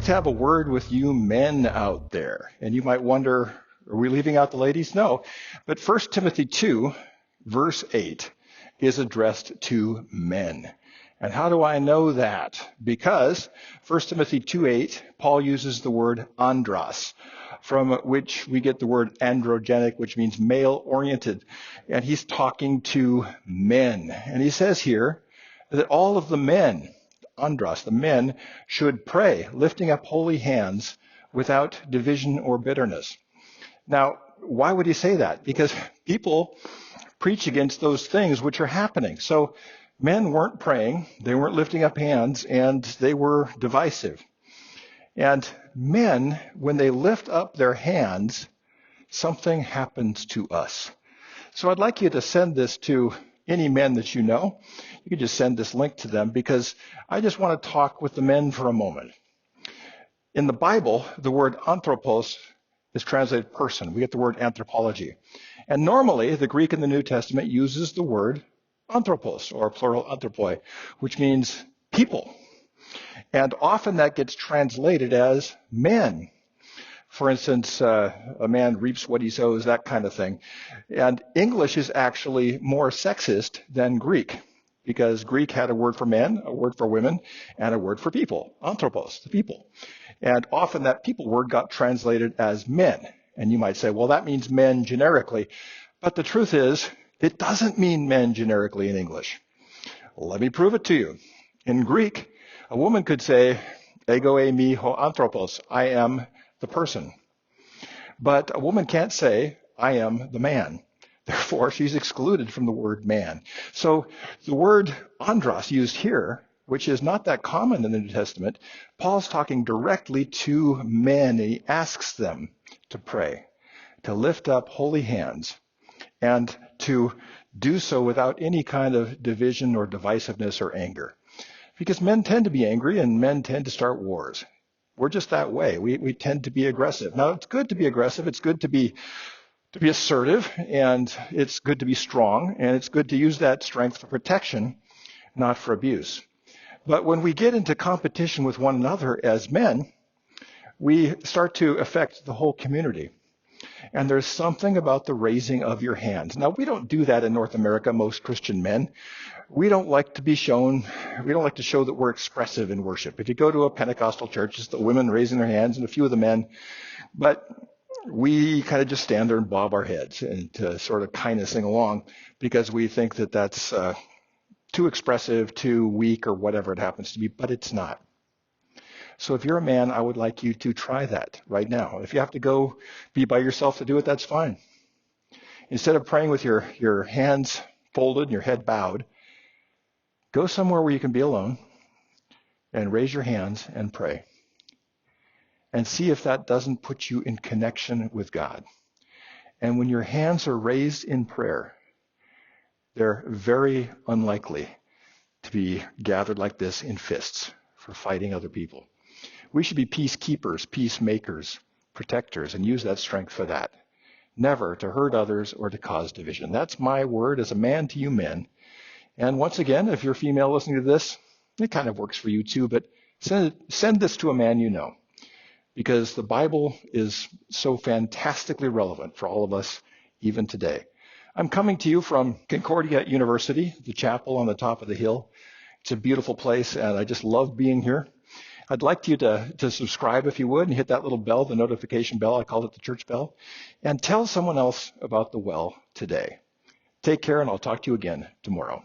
to have a word with you men out there. And you might wonder, are we leaving out the ladies? No. But 1 Timothy 2, verse 8 is addressed to men. And how do I know that? Because 1 Timothy 2:8, Paul uses the word andros, from which we get the word androgenic, which means male-oriented. And he's talking to men. And he says here that all of the men, andros, the men, should pray, lifting up holy hands without division or bitterness. Now, why would he say that? Because people preach against those things which are happening. So men weren't praying, they weren't lifting up hands, and they were divisive. And men, when they lift up their hands, something happens to us. So I'd like you to send this to any men that you know. You can just send this link to them, because I just want to talk with the men for a moment. In the Bible, the word anthropos is translated person. We get the word anthropology. And normally, the Greek in the New Testament uses the word anthropos, or plural anthropoi, which means people. And often that gets translated as men. For instance, a man reaps what he sows, that kind of thing. And English is actually more sexist than Greek, because Greek had a word for men, a word for women, and a word for people, anthropos, the people. And often that people word got translated as men. And you might say, well, that means men generically. But the truth is, it doesn't mean men generically in English. Let me prove it to you. In Greek, a woman could say, ego eimi ho anthropos, I am the person. But a woman can't say, I am the man. Therefore, she's excluded from the word man. So the word andros used here, which is not that common in the New Testament, Paul's talking directly to men, and he asks them to pray, to lift up holy hands, and to do so without any kind of division or divisiveness or anger. Because men tend to be angry and men tend to start wars. We're just that way. We tend to be aggressive. Now, it's good to be aggressive. It's good to be assertive, and it's good to be strong, and it's good to use that strength for protection, not for abuse. But when we get into competition with one another as men, we start to affect the whole community. And there's something about the raising of your hands. Now, we don't do that in North America, most Christian men. We don't like to be shown, we don't like to show that we're expressive in worship. If you go to a Pentecostal church, it's the women raising their hands and a few of the men. But we kind of just stand there and bob our heads and to sort of kind of sing along, because we think that that's too expressive, too weak, or whatever it happens to be, but it's not. So if you're a man, I would like you to try that right now. If you have to go be by yourself to do it, that's fine. Instead of praying with your hands folded and your head bowed, go somewhere where you can be alone and raise your hands and pray. And see if that doesn't put you in connection with God. And when your hands are raised in prayer, they're very unlikely to be gathered like this in fists for fighting other people. We should be peacekeepers, peacemakers, protectors, and use that strength for that. Never to hurt others or to cause division. That's my word as a man to you men. And once again, if you're a female listening to this, it kind of works for you too, but send this to a man you know, because the Bible is so fantastically relevant for all of us even today. I'm coming to you from Concordia University, the chapel on the top of the hill. It's a beautiful place, and I just love being here. I'd like you to subscribe if you would, and hit that little bell, the notification bell. I call it the church bell. And tell someone else about the well today. Take care, and I'll talk to you again tomorrow.